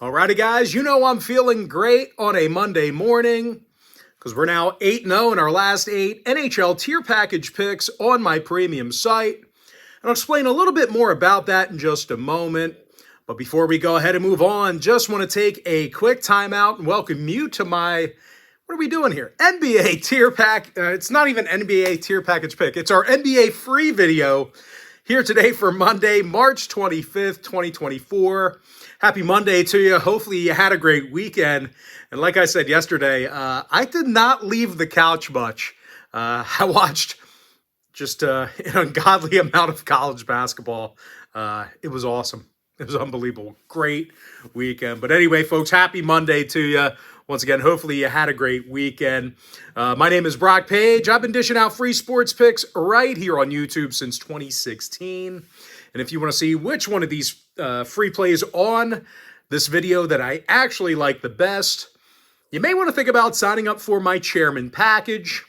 Alrighty, guys, you know I'm feeling great on a Monday morning because we're now 8-0 in our last 8 NHL tier package picks on my premium site. And I'll explain a little bit more about that in just a moment. But before we go ahead and move on, just want to take a quick timeout and welcome you to my, what are we doing here? NBA tier pack. It's not even NBA tier package pick. It's our NBA free video here today for Monday, March 25th, 2024. Happy Monday to you. Hopefully you had a great weekend. And like I said yesterday, I did not leave the couch much. I watched just an ungodly amount of college basketball. It was awesome. It was unbelievable. Great weekend. But anyway, folks, happy Monday to you. Once again, hopefully you had a great weekend. My name is Brock Page. I've been dishing out free sports picks right here on YouTube since 2016. And if you want to see which one of these free plays on this video that I actually like the best, you may want to think about signing up for my Chairman package.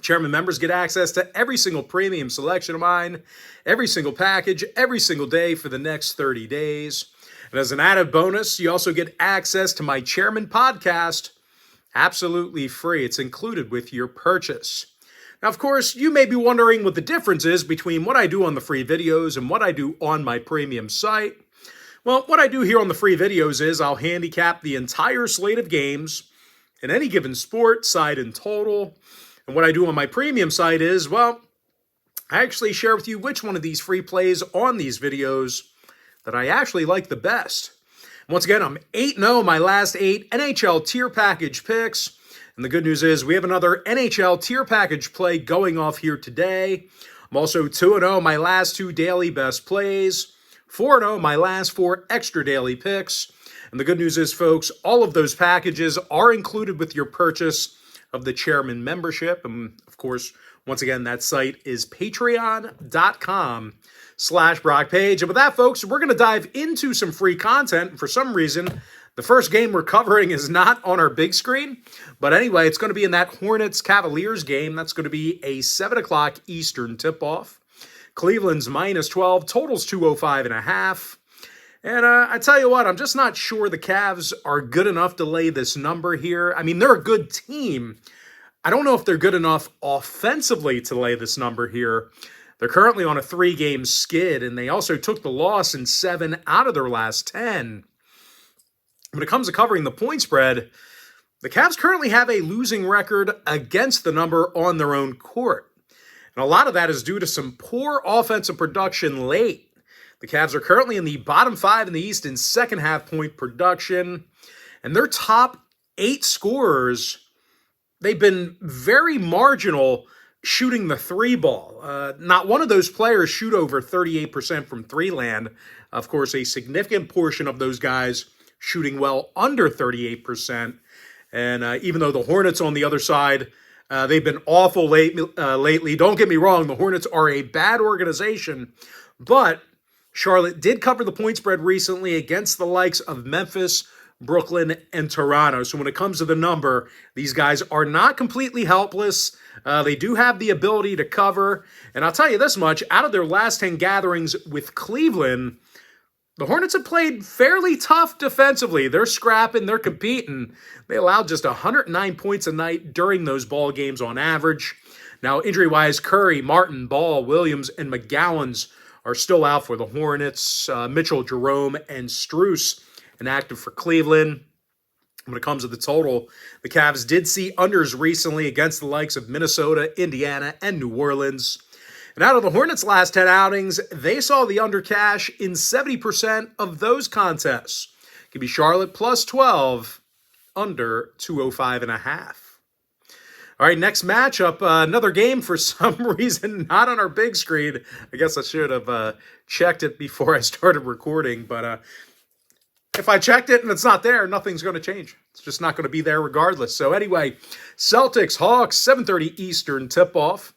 Chairman members get access to every single premium selection of mine, every single package, every single day for the next 30 days. And as an added bonus, you also get access to my Chairman podcast absolutely free. It's included with your purchase. Now, of course, you may be wondering what the difference is between what I do on the free videos and what I do on my premium site. Well, what I do here on the free videos is I'll handicap the entire slate of games in any given sport, side, and total. And what I do on my premium site is, well, I actually share with you which one of these free plays on these videos that I actually like the best. And once again, I'm 8-0 my last 8 NHL tier package picks. And the good news is we have another NHL tier package play going off here today. I'm also 2-0 my last 2 daily best plays, 4-0 my last 4 extra daily picks. And the good news is, folks, all of those packages are included with your purchase of the Chairman membership. And of course, once again, that site is patreon.com/BrockPage. And with that, folks, we're going to dive into some free content. For some reason, the first game we're covering is not on our big screen. But anyway, it's going to be in that Hornets-Cavaliers game. That's going to be a 7 o'clock Eastern tip-off. Cleveland's -12, totals 205.5. And I tell you what, I'm just not sure the Cavs are good enough to lay this number here. I mean, they're a good team. I don't know if they're good enough offensively to lay this number here. They're currently on a 3-game skid, and they also took the loss in 7 out of their last 10. When it comes to covering the point spread, the Cavs currently have a losing record against the number on their own court. And a lot of that is due to some poor offensive production late. The Cavs are currently in the bottom 5 in the East in second half point production. And their top 8 scorers, they've been very marginal shooting the 3 ball. Not one of those players shoot over 38% from 3 land. Of course, a significant portion of those guys shooting well under 38%. And even though the Hornets on the other side, they've been awful lately. Don't get me wrong, the Hornets are a bad organization. But Charlotte did cover the point spread recently against the likes of Memphis, Brooklyn, and Toronto. So when it comes to the number, these guys are not completely helpless. They do have the ability to cover. And I'll tell you this much, out of their last 10 gatherings with Cleveland, the Hornets have played fairly tough defensively. They're scrapping, they're competing. They allowed just 109 points a night during those ball games on average. Now, injury-wise, Curry, Martin, Ball, Williams, and McGowan's are still out for the Hornets. Mitchell, Jerome, and Strus inactive for Cleveland. When it comes to the total, the Cavs did see unders recently against the likes of Minnesota, Indiana, and New Orleans. And out of the Hornets' last 10 outings, they saw the under cash in 70% of those contests. It could be Charlotte +12, under 205.5. All right, next matchup, another game for some reason not on our big screen. I guess I should have checked it before I started recording, but if I checked it and it's not there, nothing's going to change. It's just not going to be there regardless. So anyway, Celtics Hawks, 7:30 Eastern tip-off.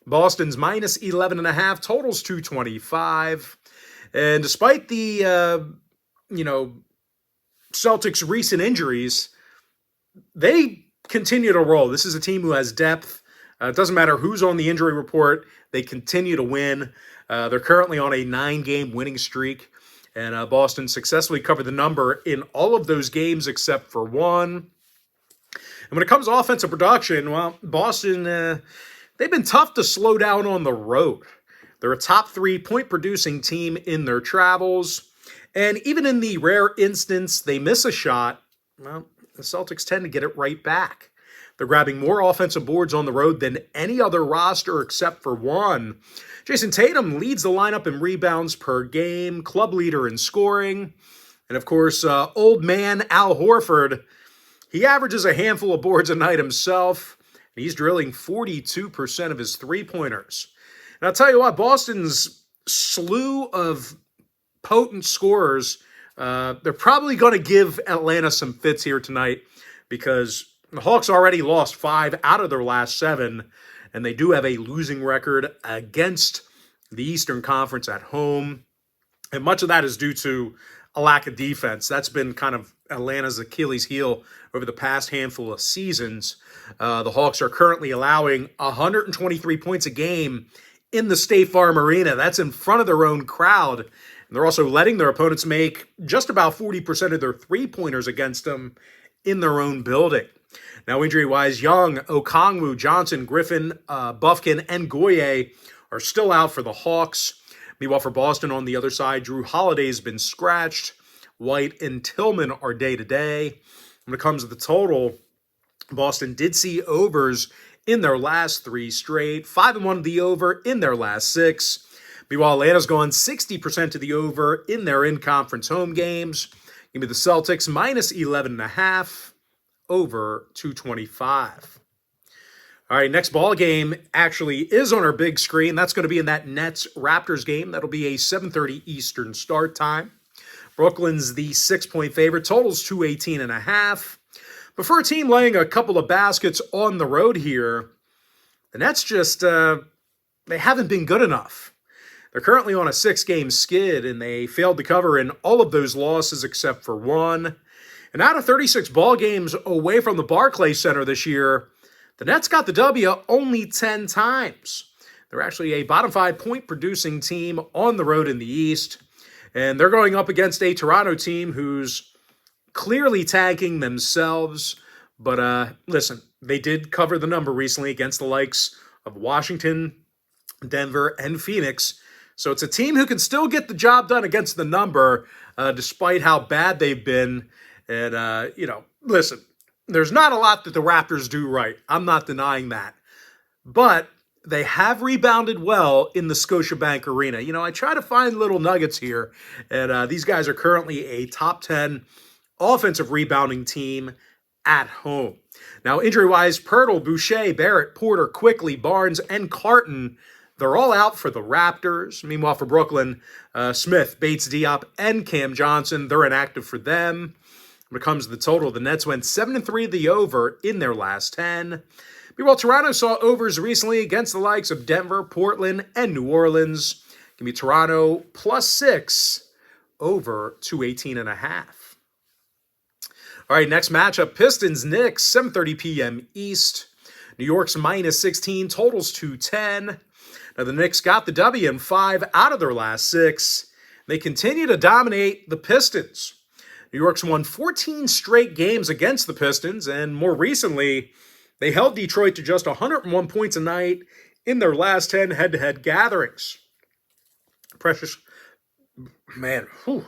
Boston's -11.5, totals 225. And despite the, Celtics' recent injuries, they continue to roll. This is a team who has depth. It doesn't matter who's on the injury report. They continue to win. They're currently on a 9-game winning streak. And Boston successfully covered the number in all of those games except for one. And when it comes to offensive production, well, Boston, they've been tough to slow down on the road. They're a top 3 point producing team in their travels. And even in the rare instance they miss a shot, well, the Celtics tend to get it right back. They're grabbing more offensive boards on the road than any other roster except for one. Jason Tatum leads the lineup in rebounds per game, club leader in scoring. And of course, old man Al Horford, he averages a handful of boards a night himself. And he's drilling 42% of his three-pointers. And I'll tell you what, Boston's slew of potent scorers, they're probably going to give Atlanta some fits here tonight because the Hawks already lost 5 out of their last 7, and they do have a losing record against the Eastern Conference at home. And much of that is due to a lack of defense. That's been kind of Atlanta's Achilles heel over the past handful of seasons. The Hawks are currently allowing 123 points a game in the State Farm Arena. That's in front of their own crowd. And they're also letting their opponents make just about 40% of their three-pointers against them in their own building. Now, injury-wise, Young, Okongwu, Johnson, Griffin, Bufkin, and Goye are still out for the Hawks. Meanwhile, for Boston on the other side, Drew Holiday's been scratched. White and Tillman are day-to-day. When it comes to the total, Boston did see overs in their last 3 straight, 5-1 to the over in their last 6. Meanwhile, Atlanta's gone 60% to the over in their in-conference home games. Give me the Celtics minus 11.5. Over 225. All right, next ball game actually is on our big screen. That's going to be in that Nets-Raptors game. That'll be a 7:30 Eastern start time. Brooklyn's the 6-point favorite. Total's 218.5. But for a team laying a couple of baskets on the road here, the Nets just, they haven't been good enough. They're currently on a 6-game skid, and they failed to cover in all of those losses except for one. And out of 36 ball games away from the Barclays Center this year, the Nets got the W only 10 times. They're actually a bottom 5 point producing team on the road in the East. And they're going up against a Toronto team who's clearly tanking themselves. But listen, they did cover the number recently against the likes of Washington, Denver, and Phoenix. So it's a team who can still get the job done against the number, despite how bad they've been. And, listen, there's not a lot that the Raptors do right. I'm not denying that. But they have rebounded well in the Scotiabank Arena. I try to find little nuggets here. And these guys are currently a top 10 offensive rebounding team at home. Now, injury-wise, Pirtle, Boucher, Barrett, Porter, Quickly, Barnes, and Carton, they're all out for the Raptors. Meanwhile, for Brooklyn, Smith, Bates, Diop, and Cam Johnson, they're inactive for them. When it comes to the total, the Nets went 7-3 the over in their last 10. Meanwhile, Toronto saw overs recently against the likes of Denver, Portland, and New Orleans. Give me Toronto plus 6 over 218.5. All right, next matchup, Pistons, Knicks, 7:30 p.m. East. New York's minus 16, totals 210. Now, the Knicks got the W in 5 out of their last 6. They continue to dominate the Pistons. New York's won 14 straight games against the Pistons, and more recently, they held Detroit to just 101 points a night in their last 10 head-to-head gatherings. Precious, man, whew.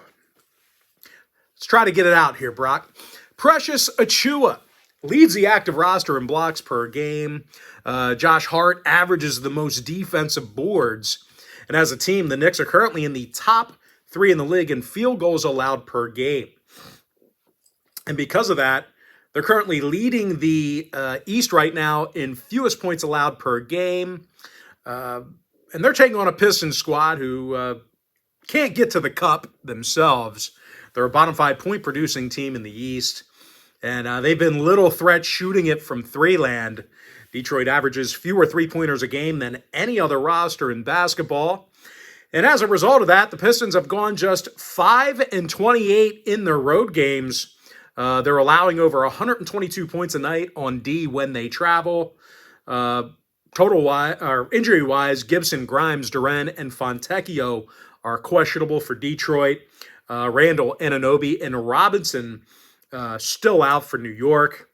Let's try to get it out here, Brock. Precious Achiuwa leads the active roster in blocks per game. Josh Hart averages the most defensive boards. And as a team, the Knicks are currently in the top 3 in the league in field goals allowed per game. And because of that, they're currently leading the East right now in fewest points allowed per game. And they're taking on a Pistons squad who can't get to the cup themselves. They're a bottom 5 point producing team in the East. And they've been little threat shooting it from three land. Detroit averages fewer three-pointers a game than any other roster in basketball. And as a result of that, the Pistons have gone just 5-28 in their road games. They're allowing over 122 points a night on D when they travel. Injury-wise, Gibson, Grimes, Duren, and Fontecchio are questionable for Detroit. Randall, Anunoby, and Robinson still out for New York.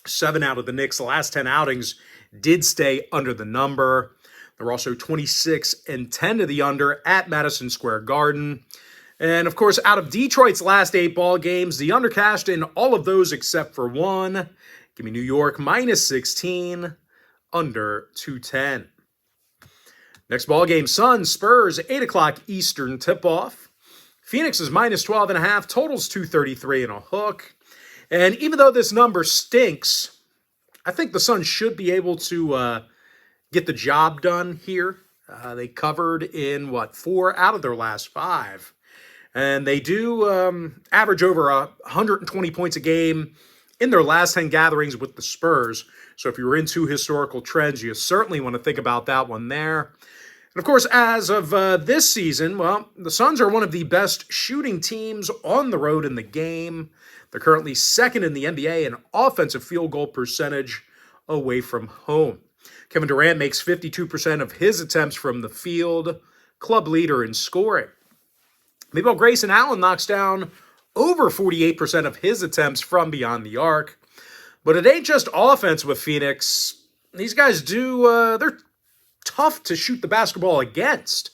7 out of the Knicks' last 10 outings did stay under the number. There were also 26 and 10 to the under at Madison Square Garden. And, of course, out of Detroit's last 8 ball games, the under cashed in all of those except for one. Give me New York minus 16, under 210. Next ball game, Suns, Spurs, 8 o'clock Eastern tip-off. Phoenix is minus 12.5, totals 233 and a hook. And even though this number stinks, I think the Suns should be able to get the job done here. They covered in, 4 out of their last 5. And they do average over 120 points a game in their last 10 gatherings with the Spurs. So if you're into historical trends, you certainly want to think about that one there. And of course, as of this season, the Suns are one of the best shooting teams on the road in the game. They're currently second in the NBA in offensive field goal percentage away from home. Kevin Durant makes 52% of his attempts from the field, club leader in scoring. Meanwhile, Grayson Allen knocks down over 48% of his attempts from beyond the arc. But it ain't just offense with Phoenix. These guys they're tough to shoot the basketball against.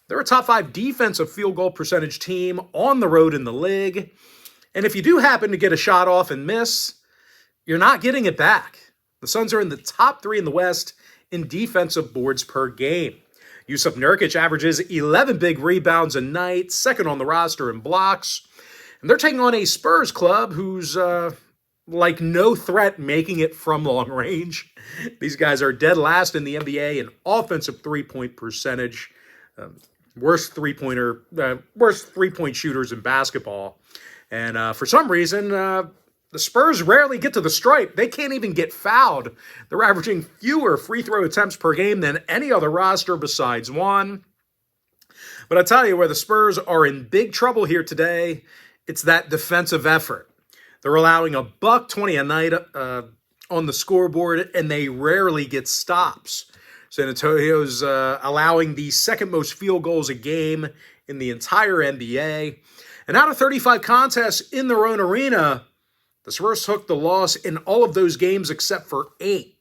They're a top 5 defensive field goal percentage team on the road in the league. And if you do happen to get a shot off and miss, you're not getting it back. The Suns are in the top 3 in the West in defensive boards per game. Jusuf Nurkic averages 11 big rebounds a night, second on the roster in blocks. And they're taking on a Spurs club who's like no threat making it from long range. These guys are dead last in the NBA in offensive three-point percentage. Worst three-point shooters in basketball. And for some reason, the Spurs rarely get to the stripe. They can't even get fouled. They're averaging fewer free throw attempts per game than any other roster besides one. But I tell you, where the Spurs are in big trouble here today, it's that defensive effort. They're allowing $120 a night on the scoreboard, and they rarely get stops. San Antonio's allowing the second most field goals a game in the entire NBA. And out of 35 contests in their own arena, the Spurs took the loss in all of those games except for 8.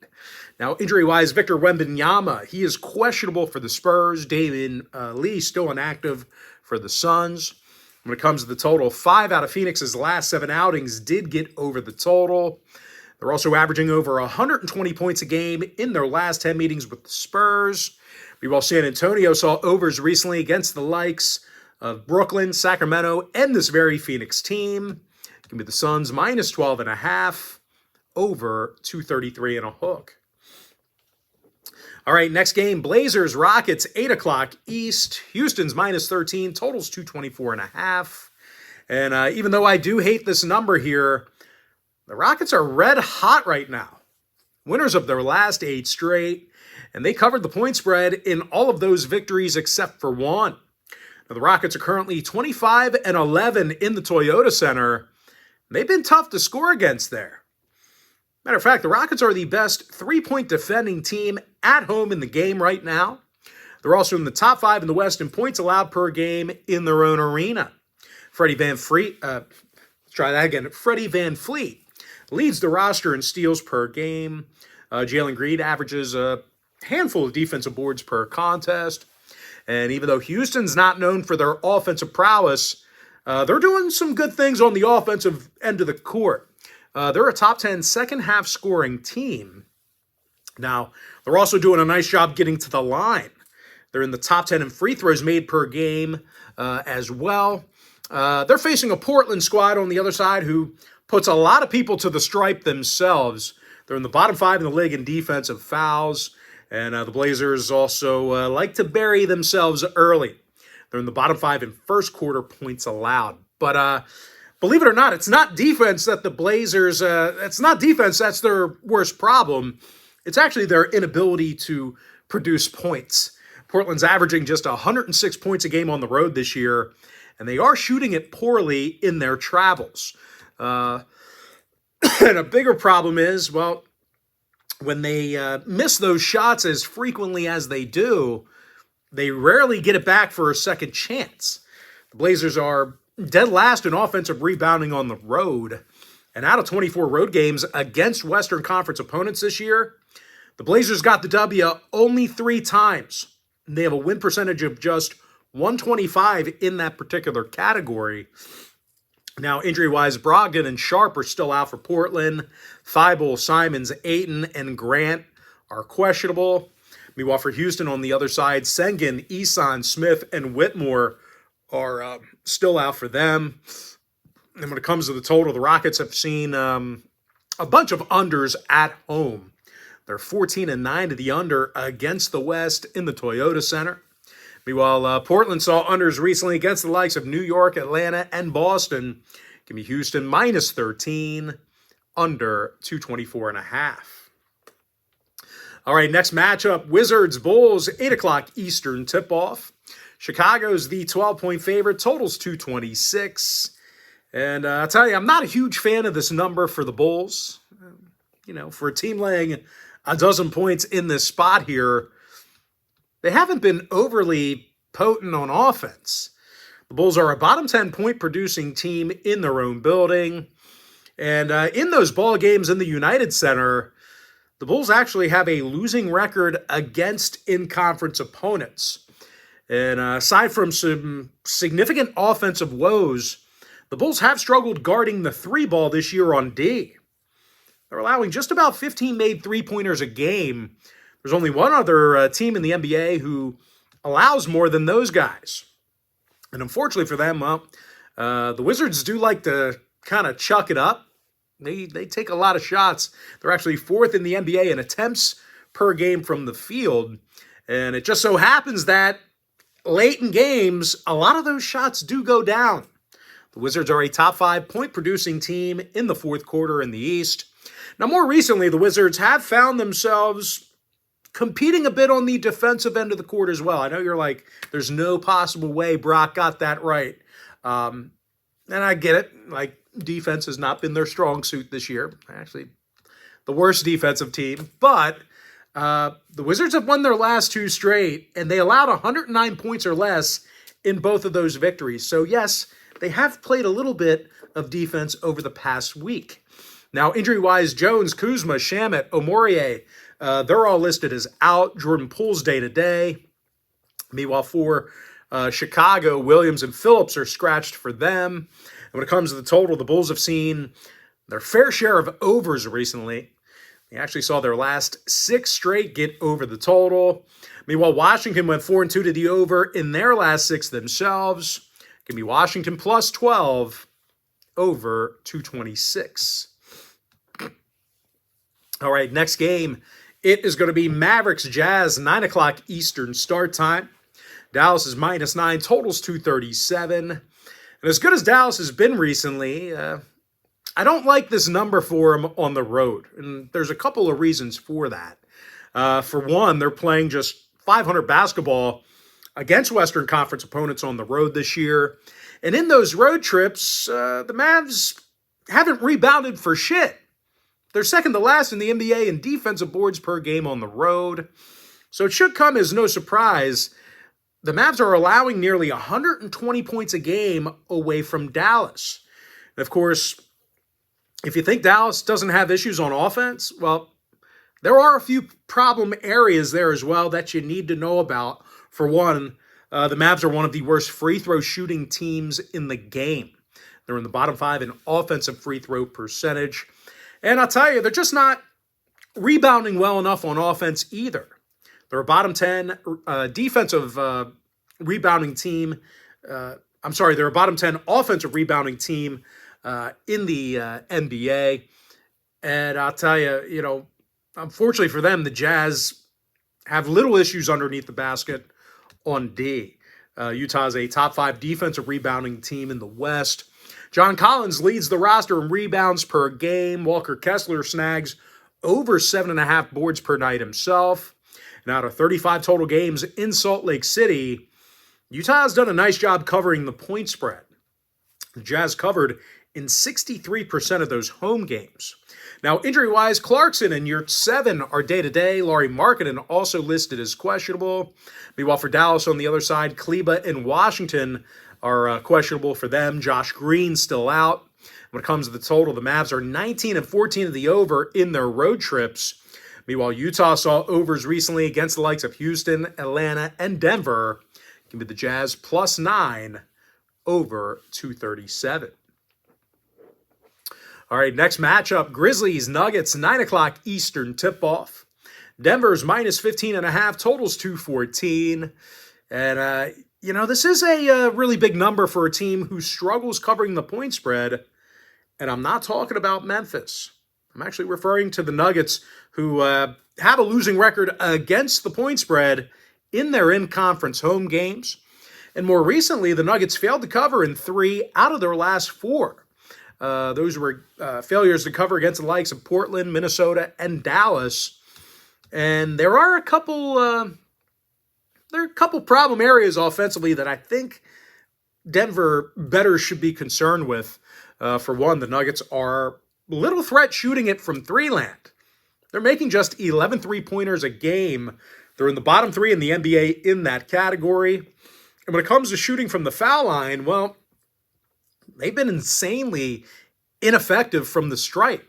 Now, injury-wise, Victor Wembanyama, he is questionable for the Spurs. Damian Lee still inactive for the Suns. When it comes to the total, 5 out of Phoenix's last 7 outings did get over the total. They're also averaging over 120 points a game in their last 10 meetings with the Spurs. Meanwhile, San Antonio saw overs recently against the likes of Brooklyn, Sacramento, and this very Phoenix team. Give me the Suns minus 12.5, over 233 and a hook. All right, next game, Blazers, Rockets, 8 o'clock East. Houston's minus 13, totals 224.5. And even though I do hate this number here, the Rockets are red hot right now. Winners of their last 8 straight, and they covered the point spread in all of those victories except for one. Now, the Rockets are currently 25-11 in the Toyota Center. They've been tough to score against there. Matter of fact, the Rockets are the best three-point defending team at home in the game right now. They're also in the top 5 in the West in points allowed per game in their own arena. Freddie Van Fleet leads the roster in steals per game. Jalen Green averages a handful of defensive boards per contest. And even though Houston's not known for their offensive prowess, they're doing some good things on the offensive end of the court. They're a top 10 second-half scoring team. Now, they're also doing a nice job getting to the line. They're in the top 10 in free throws made per game as well. They're facing a Portland squad on the other side who puts a lot of people to the stripe themselves. They're in the bottom 5 in the league in defensive fouls. And the Blazers also like to bury themselves early. They're in the bottom 5 in first quarter points allowed. But believe it or not, it's not defense that the Blazers, it's not defense that's their worst problem. It's actually their inability to produce points. Portland's averaging just 106 points a game on the road this year, and they are shooting it poorly in their travels. And a bigger problem is, well, when they miss those shots as frequently as they do, they rarely get it back for a second chance. The Blazers are dead last in offensive rebounding on the road. And out of 24 road games against Western Conference opponents this year, the Blazers got the W only 3 times. They have a win percentage of just 125 in that particular category. Now, injury-wise, Brogdon and Sharp are still out for Portland. Thibault, Simons, Ayton, and Grant are questionable. Meanwhile, for Houston on the other side, Sengun, Eason, Smith, and Whitmore are still out for them. And when it comes to the total, the Rockets have seen a bunch of unders at home. They're 14-9 to the under against the West in the Toyota Center. Meanwhile, Portland saw unders recently against the likes of New York, Atlanta, and Boston. Give me Houston minus 13, under 224.5. All right, next matchup, Wizards-Bulls, 8 o'clock Eastern tip-off. Chicago's the 12-point favorite, totals 226. And I'll tell you, I'm not a huge fan of this number for the Bulls. You know, for a team laying a dozen points in this spot here, they haven't been overly potent on offense. The Bulls are a bottom 10 point producing team in their own building. And in those ball games in the United Center, the Bulls actually have a losing record against in-conference opponents. And aside from some significant offensive woes, the Bulls have struggled guarding the 3-ball this year on D. They're allowing just about 15 made three-pointers a game. There's only one other team in the NBA who allows more than those guys. And unfortunately for them, the Wizards do like to kind of chuck it up. They take a lot of shots. They're actually 4th in the NBA in attempts per game from the field. And it just so happens that late in games, a lot of those shots do go down. The Wizards are a top 5 point producing team in the 4th quarter in the East. Now, more recently, the Wizards have found themselves competing a bit on the defensive end of the court as well. I know you're like, there's no possible way Brock got that right. And I get it. Like, defense has not been their strong suit this year. Actually, the worst defensive team. But the Wizards have won their last 2 straight, and they allowed 109 points or less in both of those victories. So, yes, they have played a little bit of defense over the past week. Now, injury-wise, Jones, Kuzma, Shamet, Omorie, they're all listed as out. Jordan Poole's day-to-day. Meanwhile, for Chicago, Williams and Phillips are scratched for them. And when it comes to the total, the Bulls have seen their fair share of overs recently. They actually saw their last 6 straight get over the total. Meanwhile, Washington went 4-2 to the over in their last 6 themselves. Give me Washington plus 12 over 226. All right, next game. It is going to be Mavericks Jazz, 9 o'clock Eastern start time. Dallas is minus 9, totals 237. And as good as Dallas has been recently, I don't like this number for them on the road. And there's a couple of reasons for that. For one, they're playing just 500 basketball against Western Conference opponents on the road this year. And in those road trips, the Mavs haven't rebounded for shit. They're second to last in the NBA in defensive boards per game on the road. So it should come as no surprise. The Mavs are allowing nearly 120 points a game away from Dallas. And of course, if you think Dallas doesn't have issues on offense, well, there are a few problem areas there as well that you need to know about. For one, the Mavs are one of the worst free throw shooting teams in the game. They're in the bottom 5 in offensive free throw percentage. And I'll tell you, they're just not rebounding well enough on offense either. They're a bottom 10 defensive rebounding team. They're a bottom 10 offensive rebounding team in the NBA. And I'll tell you, unfortunately for them, the Jazz have little issues underneath the basket on D. Utah's a top 5 defensive rebounding team in the West. John Collins leads the roster in rebounds per game. Walker Kessler snags over 7.5 boards per night himself. And out of 35 total games in Salt Lake City, Utah has done a nice job covering the point spread. The Jazz covered in 63% of those home games. Now, injury-wise, Clarkson and Yurt 7 are day-to-day. Lauri Markkanen also listed as questionable. Meanwhile, for Dallas on the other side, Kleba and Washington are questionable for them. Josh Green still out. When it comes to the total, the Mavs are 19 and 14 of the over in their road trips. Meanwhile, Utah saw overs recently against the likes of Houston, Atlanta, and Denver. Give me the Jazz +9 over 237. All right, next matchup, Grizzlies Nuggets, 9 o'clock Eastern tip-off. Denver's -15.5, totals 214. And, this is a really big number for a team who struggles covering the point spread. And I'm not talking about Memphis. I'm actually referring to the Nuggets, who have a losing record against the point spread in their in-conference home games. And more recently, the Nuggets failed to cover in 3 out of their last 4. Those were failures to cover against the likes of Portland, Minnesota, and Dallas. And there are a couple problem areas offensively that I think Denver better should be concerned with. For one, the Nuggets are little threat shooting it from three-land. They're making just 11 three-pointers a game. They're in the bottom 3 in the NBA in that category. And when it comes to shooting from the foul line, well, they've been insanely ineffective from the stripe.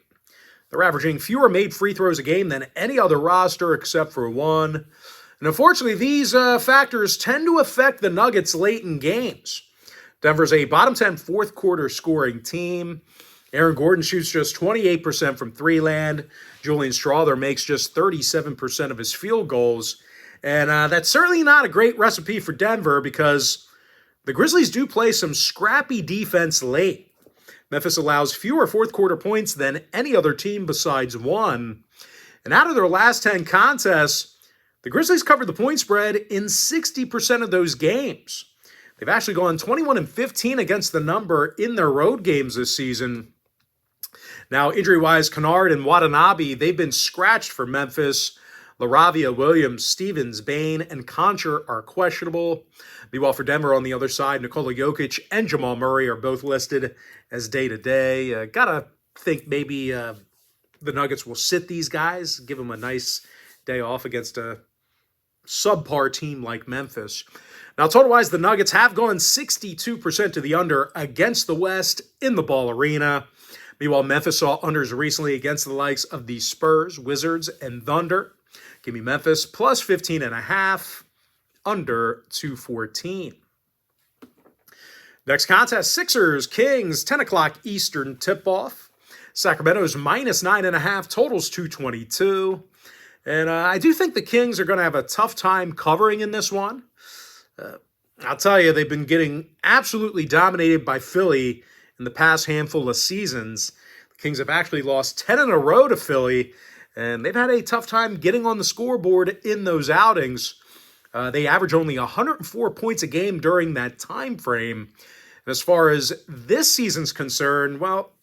They're averaging fewer made free throws a game than any other roster except for one. And unfortunately, these factors tend to affect the Nuggets late in games. Denver's a bottom 10 fourth quarter scoring team. Aaron Gordon shoots just 28% from three-land. Julian Strawther makes just 37% of his field goals. And that's certainly not a great recipe for Denver because the Grizzlies do play some scrappy defense late. Memphis allows fewer fourth quarter points than any other team besides one. And out of their last 10 contests, the Grizzlies covered the point spread in 60% of those games. They've actually gone 21 and 15 against the number in their road games this season. Now, injury-wise, Kennard and Watanabe, they've been scratched for Memphis. LaRavia, Williams, Stevens, Bain, and Concher are questionable. Meanwhile, for Denver on the other side, Nikola Jokic and Jamal Murray are both listed as day-to-day. Gotta think maybe the Nuggets will sit these guys, give them a nice day off against a subpar team like Memphis. Now, total-wise, the Nuggets have gone 62% to the under against the West in the Ball Arena. Meanwhile, Memphis saw unders recently against the likes of the Spurs, Wizards, and Thunder. Give me Memphis +15.5, under 214. Next contest, Sixers, Kings, 10 o'clock Eastern tip-off. Sacramento's -9.5, totals 222. And I do think the Kings are going to have a tough time covering in this one. I'll tell you, they've been getting absolutely dominated by Philly in the past handful of seasons. The Kings have actually lost 10 in a row to Philly, and they've had a tough time getting on the scoreboard in those outings. They average only 104 points a game during that time frame. And as far as this season's concerned, well,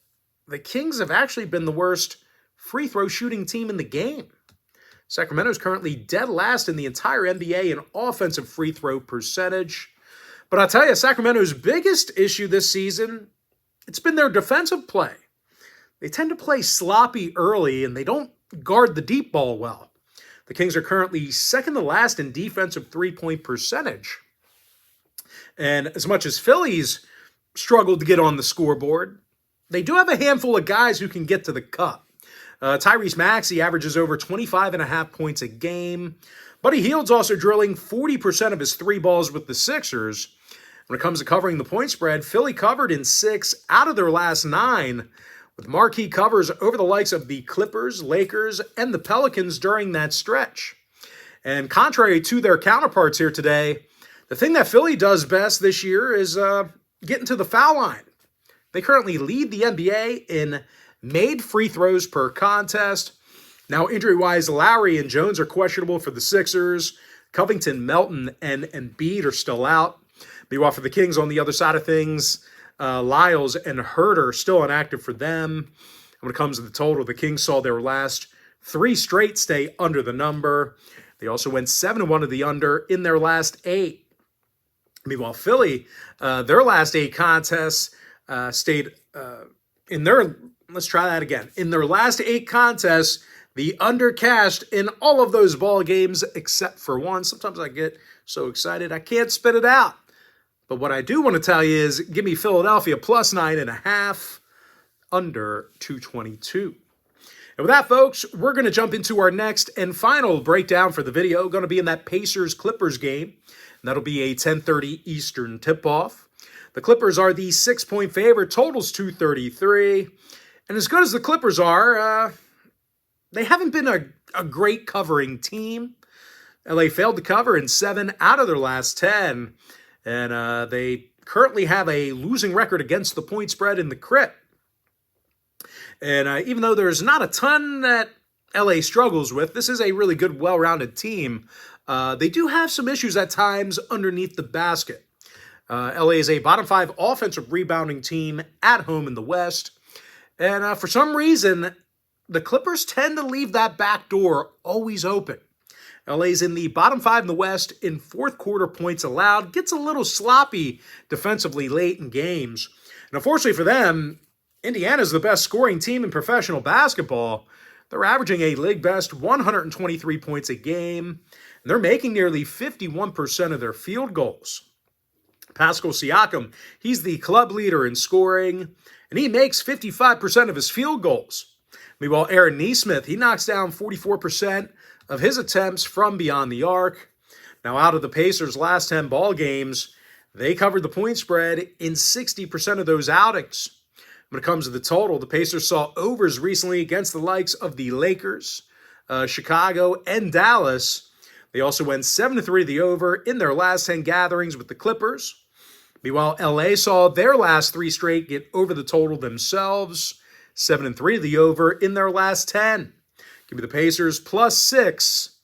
the Kings have actually been the worst free throw shooting team in the game. Sacramento's currently dead last in the entire NBA in offensive free throw percentage. But I'll tell you, Sacramento's biggest issue this season, it's been their defensive play. They tend to play sloppy early, and they don't guard the deep ball well. The Kings are currently second to last in defensive three-point percentage. And as much as Philly's struggled to get on the scoreboard, they do have a handful of guys who can get to the cup. Tyrese Maxey averages over 25.5 points a game. Buddy Hield's also drilling 40% of his three balls with the Sixers. When it comes to covering the point spread, Philly covered in 6 out of their last 9, with marquee covers over the likes of the Clippers, Lakers, and the Pelicans during that stretch. And contrary to their counterparts here today, the thing that Philly does best this year is getting to the foul line. They currently lead the NBA in made free throws per contest. Now, injury-wise, Lowry and Jones are questionable for the Sixers. Covington, Melton, and Embiid are still out. Meanwhile, for the Kings on the other side of things, Lyles and Hurt are still inactive for them. When it comes to the total, the Kings saw their last 3 straight stay under the number. They also went 7-1 to the under in their last 8. Meanwhile, Philly, their last 8 contests stayed in their... Let's try that again. In their last 8 contests, the under cashed in all of those ball games except for one. Sometimes I get so excited I can't spit it out. But what I do want to tell you is give me Philadelphia plus 9.5, under 222. And with that, folks, we're going to jump into our next and final breakdown for the video. Going to be in that Pacers-Clippers game. And that'll be a 10:30 Eastern tip-off. The Clippers are the 6-point favorite. Total's 233. And as good as the Clippers are, they haven't been a great covering team. LA failed to cover in 7 out of their last 10. And they currently have a losing record against the point spread in the crit. And even though there's not a ton that LA struggles with, this is a really good, well-rounded team. They do have some issues at times underneath the basket. LA is a bottom 5 offensive rebounding team at home in the West. And for some reason, the Clippers tend to leave that back door always open. LA's in the bottom 5 in the West in fourth quarter points allowed. Gets a little sloppy defensively late in games. And unfortunately for them, Indiana's the best scoring team in professional basketball. They're averaging a league-best 123 points a game, and they're making nearly 51% of their field goals. Pascal Siakam, he's the club leader in scoring, and he makes 55% of his field goals. Meanwhile, Aaron Nesmith, he knocks down 44% of his attempts from beyond the arc. Now, out of the Pacers' last 10 ball games, they covered the point spread in 60% of those outings. When it comes to the total, the Pacers saw overs recently against the likes of the Lakers, Chicago, and Dallas. They also went 7-3 the over in their last 10 gatherings with the Clippers. Meanwhile, LA saw their last 3 straight get over the total themselves, 7-3 the over in their last 10. Give me the Pacers plus 6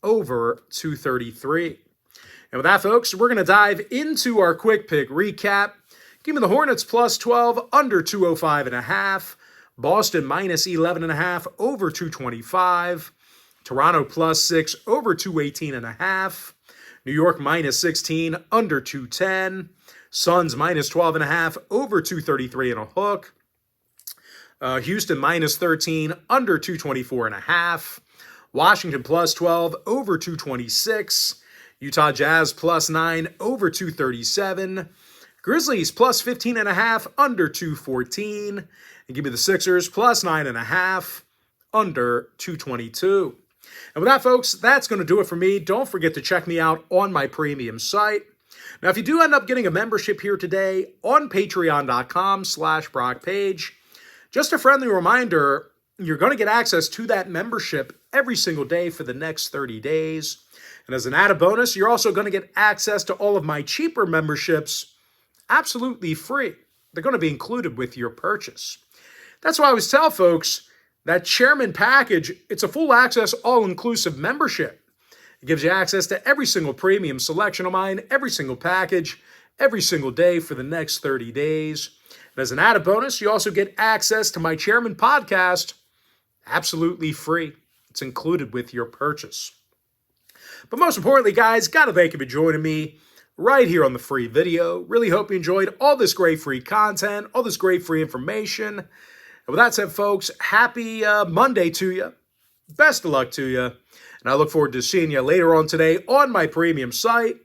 over 233. And with that, folks, we're going to dive into our quick pick recap. Give me the Hornets plus 12, under 205.5. Boston minus 11.5, over 225. Toronto plus 6, over 218.5. New York minus 16, under 210. Suns minus 12.5, over 233 and a hook. Houston minus 13, under 224.5. Washington plus 12, over 226. Utah Jazz plus 9, over 237. Grizzlies plus 15.5, under 214. And give me the Sixers plus 9.5, under 222. And with that, folks, that's going to do it for me. Don't forget to check me out on my premium site. Now, if you do end up getting a membership here today on patreon.com/BrockPage, just a friendly reminder, you're going to get access to that membership every single day for the next 30 days. And as an added bonus, you're also going to get access to all of my cheaper memberships absolutely free. They're going to be included with your purchase. That's why I always tell folks that Chairman package, it's a full access, all-inclusive membership. It gives you access to every single premium selection of mine, every single package, every single day for the next 30 days. And as an added bonus, you also get access to my Chairman podcast absolutely free. It's included with your purchase. But most importantly, guys, got to thank you for joining me right here on the free video. Really hope you enjoyed all this great free content, all this great free information. And with that said, folks, happy Monday to you. Best of luck to you. And I look forward to seeing you later on today on my premium site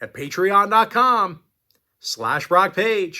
at patreon.com/BrockPage.